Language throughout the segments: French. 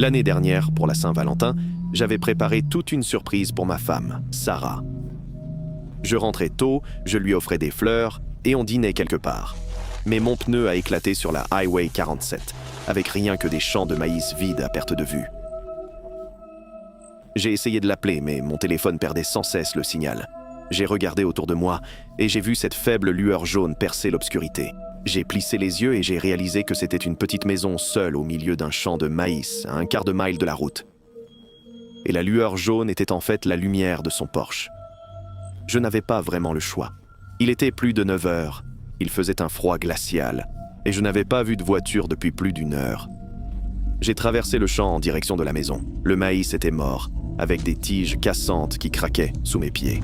L'année dernière, pour la Saint-Valentin, j'avais préparé toute une surprise pour ma femme, Sarah. Je rentrais tôt, je lui offrais des fleurs et on dînait quelque part. Mais mon pneu a éclaté sur la Highway 47, avec rien que des champs de maïs vides à perte de vue. J'ai essayé de l'appeler, mais mon téléphone perdait sans cesse le signal. J'ai regardé autour de moi et j'ai vu cette faible lueur jaune percer l'obscurité. J'ai plissé les yeux et j'ai réalisé que c'était une petite maison seule au milieu d'un champ de maïs, à un quart de mile de la route. Et la lueur jaune était en fait la lumière de son Porsche. Je n'avais pas vraiment le choix. Il était plus de 9 heures. Il faisait un froid glacial, et je n'avais pas vu de voiture depuis plus d'1 heure. J'ai traversé le champ en direction de la maison. Le maïs était mort, avec des tiges cassantes qui craquaient sous mes pieds.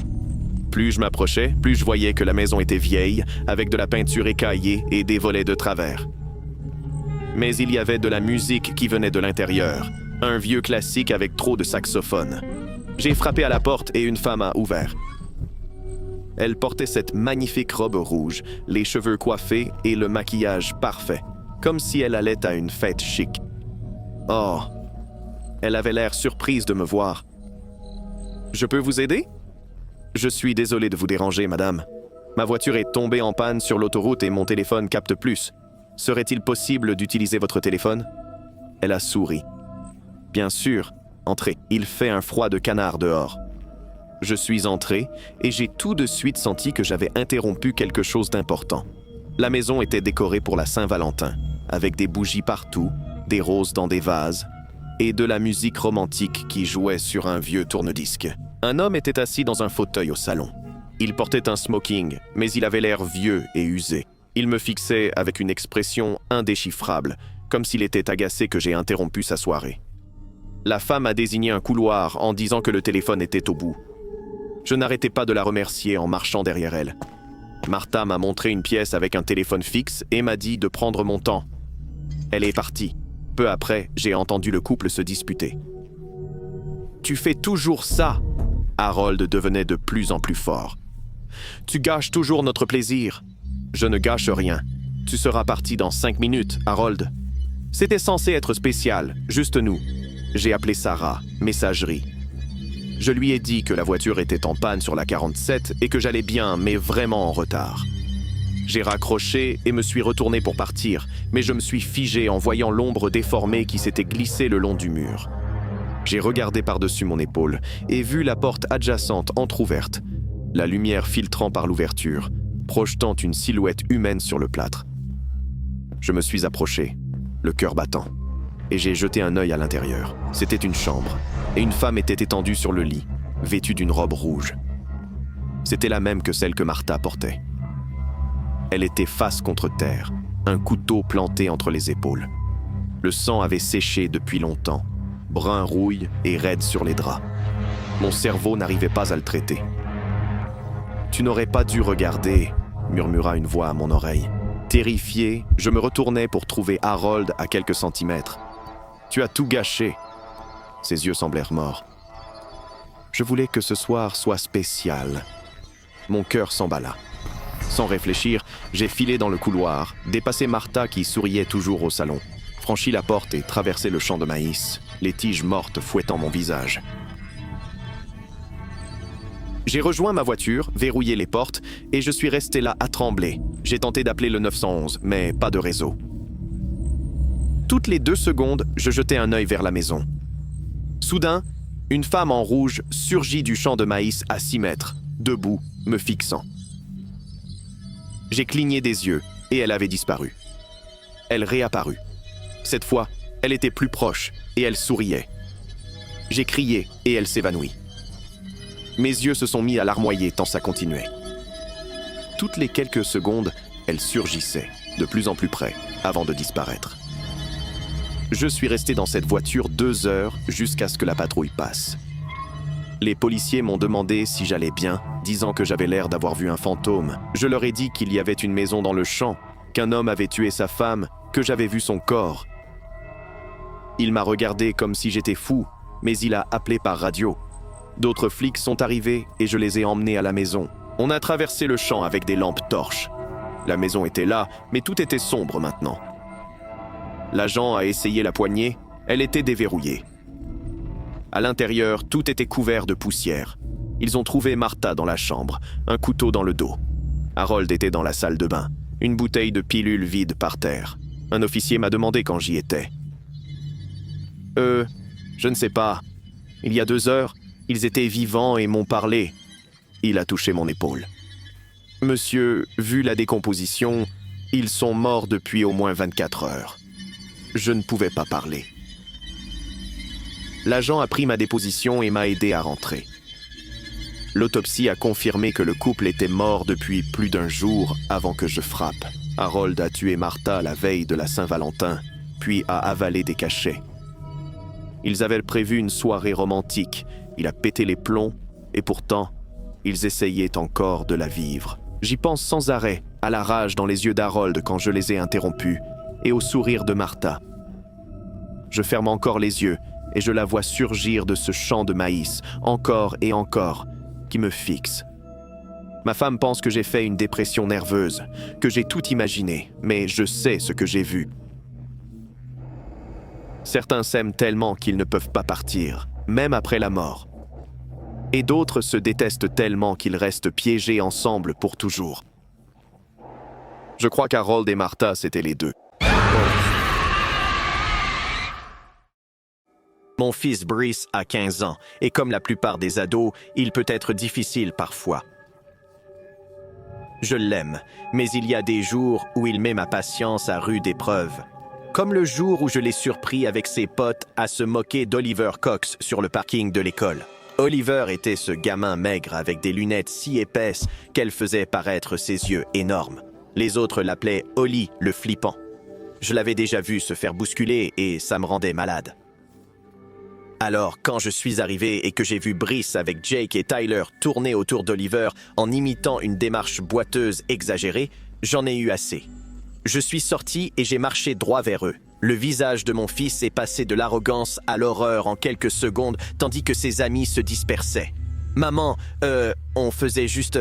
Plus je m'approchais, plus je voyais que la maison était vieille, avec de la peinture écaillée et des volets de travers. Mais il y avait de la musique qui venait de l'intérieur, un vieux classique avec trop de saxophones. J'ai frappé à la porte et une femme a ouvert. Elle portait cette magnifique robe rouge, les cheveux coiffés et le maquillage parfait, comme si elle allait à une fête chic. Oh, elle avait l'air surprise de me voir. « Je peux vous aider ? » « Je suis désolé de vous déranger, madame. Ma voiture est tombée en panne sur l'autoroute et mon téléphone capte plus. Serait-il possible d'utiliser votre téléphone ? » Elle a souri. « Bien sûr, entrez. Il fait un froid de canard dehors. » Je suis entré et j'ai tout de suite senti que j'avais interrompu quelque chose d'important. La maison était décorée pour la Saint-Valentin, avec des bougies partout, des roses dans des vases et de la musique romantique qui jouait sur un vieux tourne-disque. Un homme était assis dans un fauteuil au salon. Il portait un smoking, mais il avait l'air vieux et usé. Il me fixait avec une expression indéchiffrable, comme s'il était agacé que j'ai interrompu sa soirée. La femme a désigné un couloir en disant que le téléphone était au bout. Je n'arrêtais pas de la remercier en marchant derrière elle. Martha m'a montré une pièce avec un téléphone fixe et m'a dit de prendre mon temps. Elle est partie. Peu après, j'ai entendu le couple se disputer. « Tu fais toujours ça !» Harold devenait de plus en plus fort. « Tu gâches toujours notre plaisir. »« Je ne gâche rien. Tu seras parti dans 5 minutes, Harold. » C'était censé être spécial, juste nous. J'ai appelé Sarah, messagerie. Je lui ai dit que la voiture était en panne sur la 47 et que j'allais bien, mais vraiment en retard. J'ai raccroché et me suis retourné pour partir, mais je me suis figé en voyant l'ombre déformée qui s'était glissée le long du mur. J'ai regardé par-dessus mon épaule et vu la porte adjacente entr'ouverte, la lumière filtrant par l'ouverture, projetant une silhouette humaine sur le plâtre. Je me suis approché, le cœur battant, et j'ai jeté un œil à l'intérieur. C'était une chambre, et une femme était étendue sur le lit, vêtue d'une robe rouge. C'était la même que celle que Martha portait. Elle était face contre terre, un couteau planté entre les épaules. Le sang avait séché depuis longtemps, brun rouille et raide sur les draps. Mon cerveau n'arrivait pas à le traiter. « Tu n'aurais pas dû regarder », murmura une voix à mon oreille. Terrifié, je me retournai pour trouver Harold à quelques centimètres. « Tu as tout gâché !» Ses yeux semblèrent morts. Je voulais que ce soir soit spécial. Mon cœur s'emballa. Sans réfléchir, j'ai filé dans le couloir, dépassé Martha qui souriait toujours au salon, franchi la porte et traversé le champ de maïs, les tiges mortes fouettant mon visage. J'ai rejoint ma voiture, verrouillé les portes, et je suis resté là à trembler. J'ai tenté d'appeler le 911, mais pas de réseau. Toutes les 2 secondes, je jetais un œil vers la maison. Soudain, une femme en rouge surgit du champ de maïs à 6 mètres, debout, me fixant. J'ai cligné des yeux, et elle avait disparu. Elle réapparut. Cette fois, elle était plus proche, et elle souriait. J'ai crié, et elle s'évanouit. Mes yeux se sont mis à larmoyer tant ça continuait. Toutes les quelques secondes, elle surgissait, de plus en plus près, avant de disparaître. Je suis resté dans cette voiture 2 heures jusqu'à ce que la patrouille passe. Les policiers m'ont demandé si j'allais bien, disant que j'avais l'air d'avoir vu un fantôme. Je leur ai dit qu'il y avait une maison dans le champ, qu'un homme avait tué sa femme, que j'avais vu son corps. Il m'a regardé comme si j'étais fou, mais il a appelé par radio. D'autres flics sont arrivés et je les ai emmenés à la maison. On a traversé le champ avec des lampes torches. La maison était là, mais tout était sombre maintenant. L'agent a essayé la poignée, Elle était déverrouillée. À l'intérieur, tout était couvert de poussière. Ils ont trouvé Martha dans la chambre, un couteau dans le dos. Harold était dans la salle de bain, une bouteille de pilules vide par terre. Un officier m'a demandé quand j'y étais. Je ne sais pas. Il y a 2 heures, ils étaient vivants et m'ont parlé. Il a touché mon épaule. Monsieur, vu la décomposition, ils sont morts depuis au moins 24 heures. Je ne pouvais pas parler. L'agent a pris ma déposition et m'a aidé à rentrer. L'autopsie a confirmé que le couple était mort depuis plus d'1 jour avant que je frappe. Harold a tué Martha la veille de la Saint-Valentin, puis a avalé des cachets. Ils avaient prévu une soirée romantique. Il a pété les plombs, et pourtant, ils essayaient encore de la vivre. J'y pense sans arrêt, à la rage dans les yeux d'Harold quand je les ai interrompus, et au sourire de Martha. Je ferme encore les yeux, et je la vois surgir de ce champ de maïs, encore et encore, qui me fixe. Ma femme pense que j'ai fait une dépression nerveuse, que j'ai tout imaginé, mais je sais ce que j'ai vu. Certains s'aiment tellement qu'ils ne peuvent pas partir, même après la mort. Et d'autres se détestent tellement qu'ils restent piégés ensemble pour toujours. Je crois qu'Harold et Martha, c'étaient les 2. Mon fils Brice a 15 ans, et comme la plupart des ados, il peut être difficile parfois. Je l'aime, mais il y a des jours où il met ma patience à rude épreuve. Comme le jour où je l'ai surpris avec ses potes à se moquer d'Oliver Cox sur le parking de l'école. Oliver était ce gamin maigre avec des lunettes si épaisses qu'elles faisaient paraître ses yeux énormes. Les autres l'appelaient Oli le flippant. Je l'avais déjà vu se faire bousculer et ça me rendait malade. Alors, quand je suis arrivé et que j'ai vu Brice avec Jake et Tyler tourner autour d'Oliver en imitant une démarche boiteuse exagérée, j'en ai eu assez. Je suis sorti et j'ai marché droit vers eux. Le visage de mon fils est passé de l'arrogance à l'horreur en quelques secondes, tandis que ses amis se dispersaient. « Maman, on faisait juste...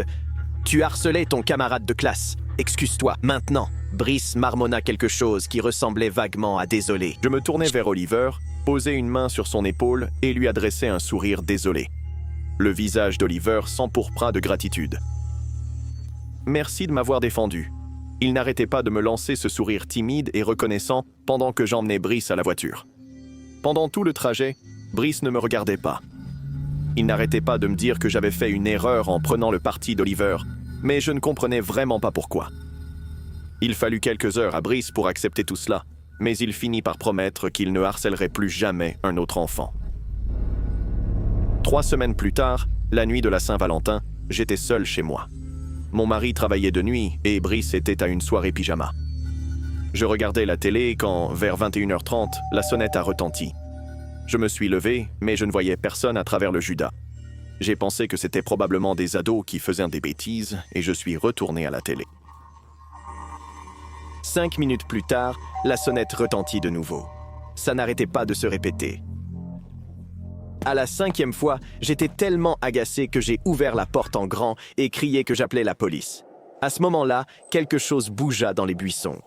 Tu harcelais ton camarade de classe. Excuse-toi, maintenant. » Brice marmonna quelque chose qui ressemblait vaguement à « désolé ». Je me tournai vers Oliver, posai une main sur son épaule et lui adressai un sourire désolé. Le visage d'Oliver s'empourpra de gratitude. « Merci de m'avoir défendu. » Il n'arrêtait pas de me lancer ce sourire timide et reconnaissant pendant que j'emmenais Brice à la voiture. Pendant tout le trajet, Brice ne me regardait pas. Il n'arrêtait pas de me dire que j'avais fait une erreur en prenant le parti d'Oliver, mais je ne comprenais vraiment pas pourquoi. Il fallut quelques heures à Brice pour accepter tout cela, mais il finit par promettre qu'il ne harcèlerait plus jamais un autre enfant. 3 semaines plus tard, la nuit de la Saint-Valentin, j'étais seul chez moi. Mon mari travaillait de nuit et Brice était à une soirée pyjama. Je regardais la télé quand, vers 21h30, la sonnette a retenti. Je me suis levé, mais je ne voyais personne à travers le judas. J'ai pensé que c'était probablement des ados qui faisaient des bêtises et je suis retourné à la télé. 5 minutes plus tard, la sonnette retentit de nouveau. Ça n'arrêtait pas de se répéter. À la 5e fois, j'étais tellement agacé que j'ai ouvert la porte en grand et crié que j'appelais la police. À ce moment-là, quelque chose bougea dans les buissons.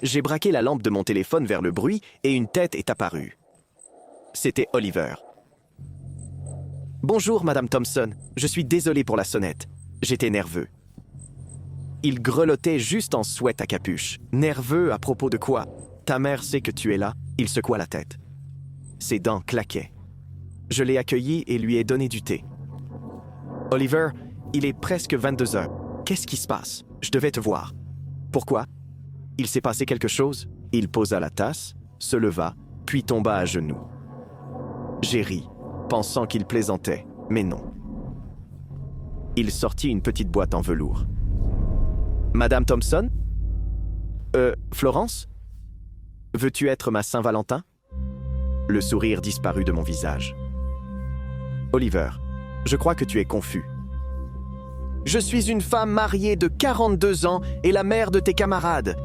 J'ai braqué la lampe de mon téléphone vers le bruit et une tête est apparue. C'était Oliver. « Bonjour, Madame Thompson. Je suis désolé pour la sonnette. J'étais nerveux. » Il grelottait juste en sweat à capuche. Nerveux à propos de quoi? Ta mère sait que tu es là. Il secoua la tête. Ses dents claquaient. Je l'ai accueilli et lui ai donné du thé. « Oliver, il est presque 22 heures. Qu'est-ce qui se passe? Je devais te voir. »« Pourquoi? Il s'est passé quelque chose ?» Il posa la tasse, se leva, puis tomba à genoux. J'ai ri, pensant qu'il plaisantait, mais non. Il sortit une petite boîte en velours. « Madame Thompson? Florence? Veux-tu être ma Saint-Valentin ?» Le sourire disparut de mon visage. « Oliver, je crois que tu es confus. Je suis une femme mariée de 42 ans et la mère de tes camarades.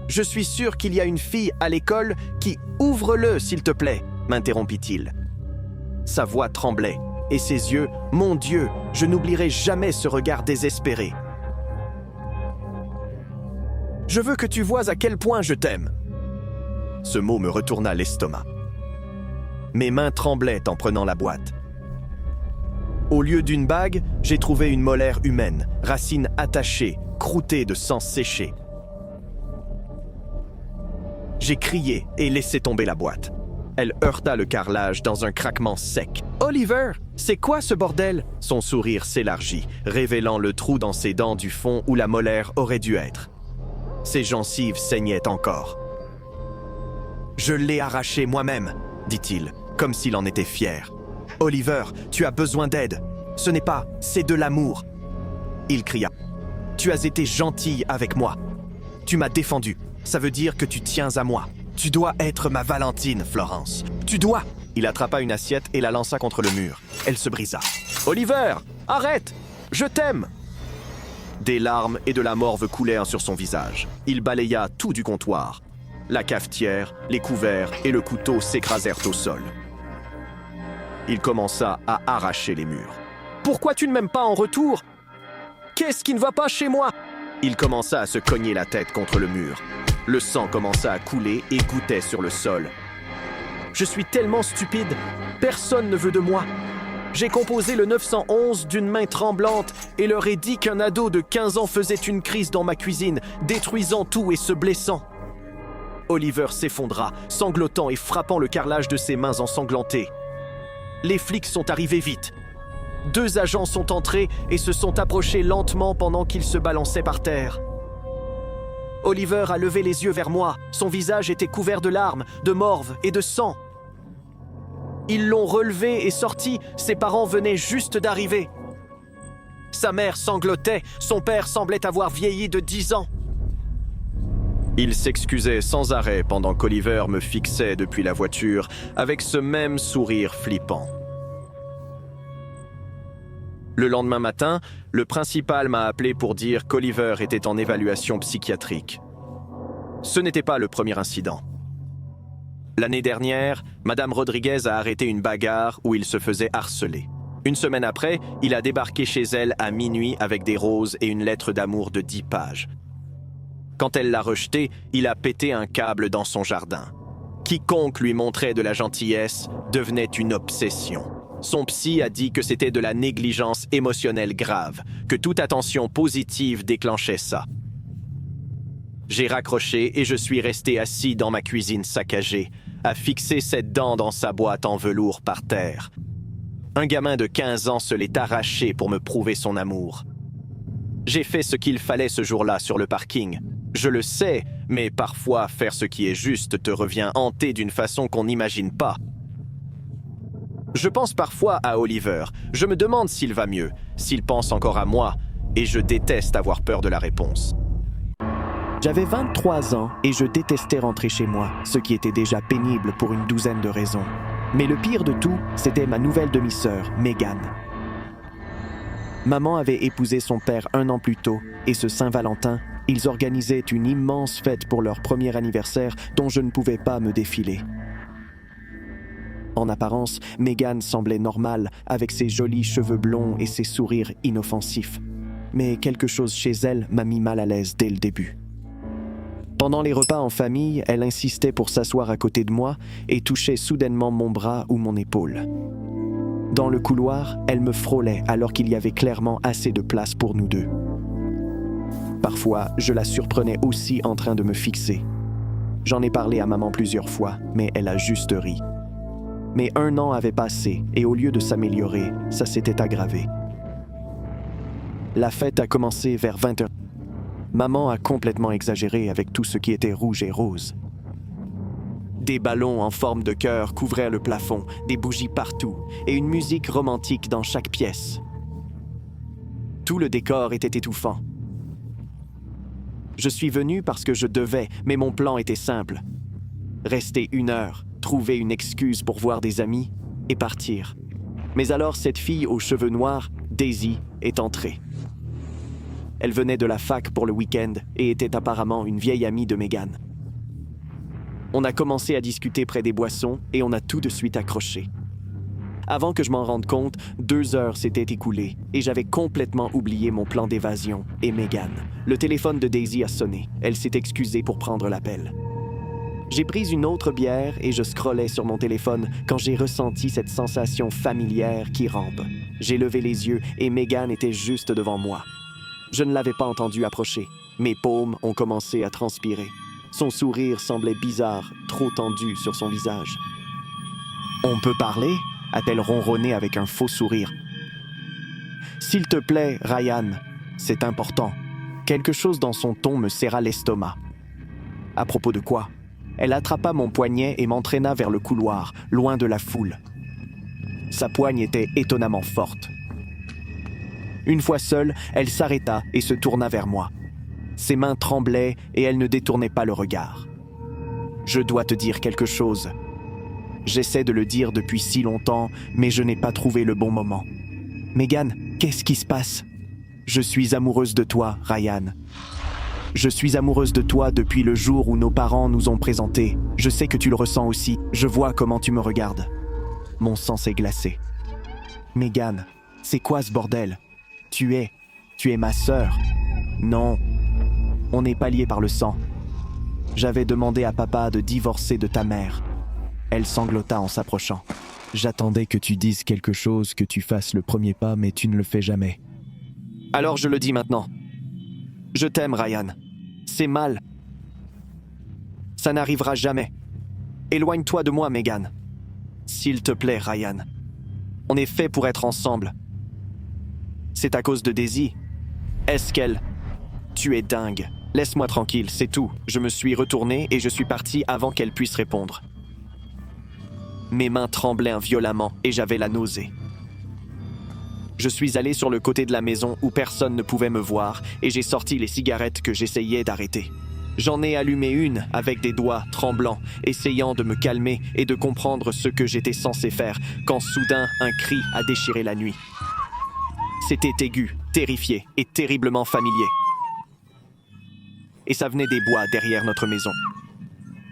Je suis sûr qu'il y a une fille à l'école qui... Ouvre-le, s'il te plaît, m'interrompit-il. Sa voix tremblait, et ses yeux, mon Dieu, je n'oublierai jamais ce regard désespéré. Je veux que tu vois à quel point je t'aime. Ce mot me retourna l'estomac. Mes mains tremblaient en prenant la boîte. Au lieu d'une bague, j'ai trouvé une molaire humaine, racine attachée, croûtée de sang séché. J'ai crié et laissé tomber la boîte. Elle heurta le carrelage dans un craquement sec. « Oliver, c'est quoi ce bordel ?» Son sourire s'élargit, révélant le trou dans ses dents du fond où la molaire aurait dû être. Ses gencives saignaient encore. « Je l'ai arraché moi-même, » dit-il, comme s'il en était fier. « Oliver, tu as besoin d'aide. Ce n'est pas, c'est de l'amour. » Il cria. « Tu as été gentille avec moi. Tu m'as défendu. Ça veut dire que tu tiens à moi. Tu dois être ma Valentine, Florence. Tu dois !» Il attrapa une assiette et la lança contre le mur. Elle se brisa. « Oliver, arrête! Je t'aime !» Des larmes et de la morve coulèrent sur son visage. Il balaya tout du comptoir. La cafetière, les couverts et le couteau s'écrasèrent au sol. Il commença à arracher les murs. « Pourquoi tu ne m'aimes pas en retour? Qu'est-ce qui ne va pas chez moi ?» Il commença à se cogner la tête contre le mur. Le sang commença à couler et gouttait sur le sol. « Je suis tellement stupide. Personne ne veut de moi. J'ai composé le 911 d'une main tremblante et leur ai dit qu'un ado de 15 ans faisait une crise dans ma cuisine, détruisant tout et se blessant. » Oliver s'effondra, sanglotant et frappant le carrelage de ses mains ensanglantées. Les flics sont arrivés vite. 2 agents sont entrés et se sont approchés lentement pendant qu'il se balançait par terre. Oliver a levé les yeux vers moi. Son visage était couvert de larmes, de morve et de sang. Ils l'ont relevé et sorti. Ses parents venaient juste d'arriver. Sa mère sanglotait. Son père semblait avoir vieilli de 10 ans. Il s'excusait sans arrêt pendant qu'Oliver me fixait depuis la voiture avec ce même sourire flippant. Le lendemain matin, le principal m'a appelé pour dire qu'Oliver était en évaluation psychiatrique. Ce n'était pas le premier incident. L'année dernière, Madame Rodriguez a arrêté une bagarre où il se faisait harceler. Une semaine après, il a débarqué chez elle à minuit avec des roses et une lettre d'amour de 10 pages. Quand elle l'a rejeté, il a pété un câble dans son jardin. Quiconque lui montrait de la gentillesse devenait une obsession. Son psy a dit que c'était de la négligence émotionnelle grave, que toute attention positive déclenchait ça. J'ai raccroché et je suis resté assis dans ma cuisine saccagée, à fixer cette dent dans sa boîte en velours par terre. Un gamin de 15 ans se l'est arraché pour me prouver son amour. J'ai fait ce qu'il fallait ce jour-là sur le parking. Je le sais, mais parfois faire ce qui est juste te revient hanté d'une façon qu'on n'imagine pas. Je pense parfois à Oliver. Je me demande s'il va mieux, s'il pense encore à moi, et je déteste avoir peur de la réponse. J'avais 23 ans et je détestais rentrer chez moi, ce qui était déjà pénible pour une douzaine de raisons. Mais le pire de tout, c'était ma nouvelle demi-sœur, Megan. Maman avait épousé son père 1 an plus tôt, et ce Saint-Valentin, ils organisaient une immense fête pour leur premier anniversaire dont je ne pouvais pas me défiler. En apparence, Megan semblait normale, avec ses jolis cheveux blonds et ses sourires inoffensifs. Mais quelque chose chez elle m'a mis mal à l'aise dès le début. Pendant les repas en famille, elle insistait pour s'asseoir à côté de moi et touchait soudainement mon bras ou mon épaule. Dans le couloir, elle me frôlait alors qu'il y avait clairement assez de place pour nous deux. Parfois, je la surprenais aussi en train de me fixer. J'en ai parlé à maman plusieurs fois, mais elle a juste ri. Mais 1 an avait passé et au lieu de s'améliorer, ça s'était aggravé. La fête a commencé vers 20h. Maman a complètement exagéré avec tout ce qui était rouge et rose. Des ballons en forme de cœur couvraient le plafond, des bougies partout et une musique romantique dans chaque pièce. Tout le décor était étouffant. Je suis venu parce que je devais, mais mon plan était simple. Rester 1 heure, trouver une excuse pour voir des amis et partir. Mais alors cette fille aux cheveux noirs, Daisy, est entrée. Elle venait de la fac pour le week-end et était apparemment une vieille amie de Megan. On a commencé à discuter près des boissons et on a tout de suite accroché. Avant que je m'en rende compte, 2 heures s'étaient écoulées et j'avais complètement oublié mon plan d'évasion et Megan. Le téléphone de Daisy a sonné. Elle s'est excusée pour prendre l'appel. J'ai pris une autre bière et je scrollais sur mon téléphone quand j'ai ressenti cette sensation familière qui rampe. J'ai levé les yeux et Megan était juste devant moi. Je ne l'avais pas entendue approcher. Mes paumes ont commencé à transpirer. Son sourire semblait bizarre, trop tendu sur son visage. « On peut parler ?» a-t-elle ronronné avec un faux sourire. « S'il te plaît, Ryan, c'est important. » Quelque chose dans son ton me serra l'estomac. À propos de quoi? Elle attrapa mon poignet et m'entraîna vers le couloir, loin de la foule. Sa poigne était étonnamment forte. Une fois seule, elle s'arrêta et se tourna vers moi. Ses mains tremblaient et elle ne détournait pas le regard. « Je dois te dire quelque chose. J'essaie de le dire depuis si longtemps, mais je n'ai pas trouvé le bon moment. Megan, qu'est-ce qui se passe? Je suis amoureuse de toi, Ryan. Je suis amoureuse de toi depuis le jour où nos parents nous ont présentés. Je sais que tu le ressens aussi. Je vois comment tu me regardes. » Mon sang s'est glacé. « Megan, c'est quoi ce bordel? Tu es ma sœur. Non, on n'est pas liés par le sang. J'avais demandé à papa de divorcer de ta mère. » Elle sanglota en s'approchant. « J'attendais que tu dises quelque chose, que tu fasses le premier pas, mais tu ne le fais jamais. » Alors je le dis maintenant. Je t'aime, Ryan. C'est mal. Ça n'arrivera jamais. Éloigne-toi de moi, Megan. S'il te plaît, Ryan. On est fait pour être ensemble. C'est à cause de Daisy. Est-ce qu'elle... Tu es dingue. Laisse-moi tranquille, c'est tout. Je me suis retourné et je suis parti avant qu'elle puisse répondre. Mes mains tremblaient violemment et j'avais la nausée. Je suis allé sur le côté de la maison où personne ne pouvait me voir et j'ai sorti les cigarettes que j'essayais d'arrêter. J'en ai allumé une avec des doigts tremblants, essayant de me calmer et de comprendre ce que j'étais censé faire, quand soudain un cri a déchiré la nuit. C'était aigu, terrifié et terriblement familier. Et ça venait des bois derrière notre maison.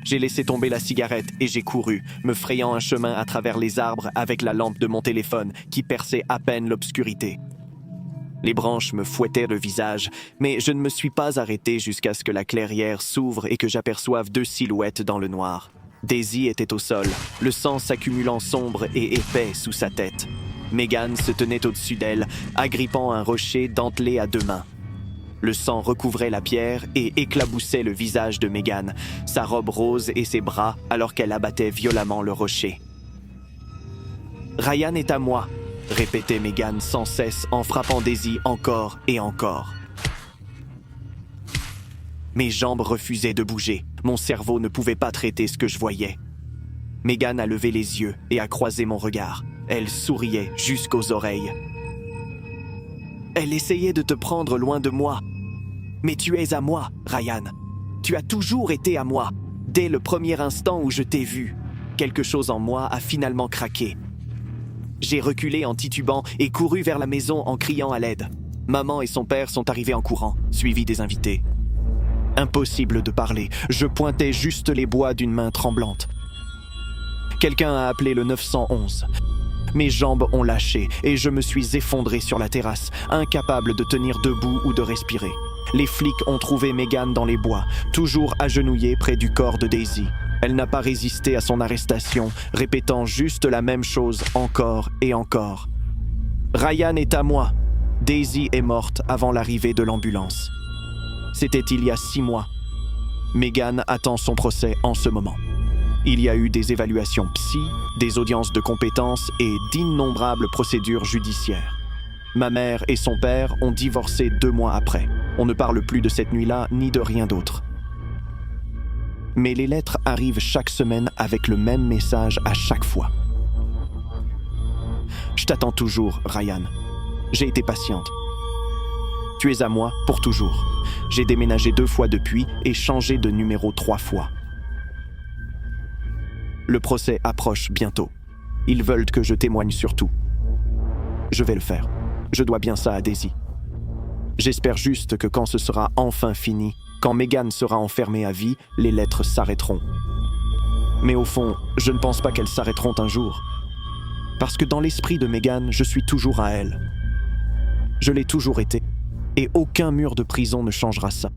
J'ai laissé tomber la cigarette et j'ai couru, me frayant un chemin à travers les arbres avec la lampe de mon téléphone qui perçait à peine l'obscurité. Les branches me fouettaient le visage, mais je ne me suis pas arrêté jusqu'à ce que la clairière s'ouvre et que j'aperçoive deux silhouettes dans le noir. Daisy était au sol, le sang s'accumulant sombre et épais sous sa tête. Megan se tenait au-dessus d'elle, agrippant un rocher dentelé à deux mains. Le sang recouvrait la pierre et éclaboussait le visage de Megan, sa robe rose et ses bras alors qu'elle abattait violemment le rocher. « Ryan est à moi !» répétait Megan sans cesse en frappant Daisy encore et encore. Mes jambes refusaient de bouger. Mon cerveau ne pouvait pas traiter ce que je voyais. Megan a levé les yeux et a croisé mon regard. Elle souriait jusqu'aux oreilles. Elle essayait de te prendre loin de moi. Mais tu es à moi, Ryan. Tu as toujours été à moi. Dès le premier instant où je t'ai vu, quelque chose en moi a finalement craqué. J'ai reculé en titubant et couru vers la maison en criant à l'aide. Maman et son père sont arrivés en courant, suivis des invités. Impossible de parler, je pointais juste les bois d'une main tremblante. Quelqu'un a appelé le 911. Mes jambes ont lâché et je me suis effondré sur la terrasse, incapable de tenir debout ou de respirer. Les flics ont trouvé Megan dans les bois, toujours agenouillée près du corps de Daisy. Elle n'a pas résisté à son arrestation, répétant juste la même chose encore et encore. Ryan est à moi. Daisy est morte avant l'arrivée de l'ambulance. C'était il y a 6 mois. Megan attend son procès en ce moment. Il y a eu des évaluations psy, des audiences de compétences et d'innombrables procédures judiciaires. Ma mère et son père ont divorcé 2 mois après. On ne parle plus de cette nuit-là ni de rien d'autre. Mais les lettres arrivent chaque semaine avec le même message à chaque fois. Je t'attends toujours, Ryan. J'ai été patiente. Tu es à moi pour toujours. J'ai déménagé 2 fois depuis et changé de numéro 3 fois. Le procès approche bientôt. Ils veulent que je témoigne sur tout. Je vais le faire. Je dois bien ça à Daisy. J'espère juste que quand ce sera enfin fini, quand Megan sera enfermée à vie, les lettres s'arrêteront. Mais au fond, je ne pense pas qu'elles s'arrêteront un jour. Parce que dans l'esprit de Megan, je suis toujours à elle. Je l'ai toujours été. Et aucun mur de prison ne changera ça.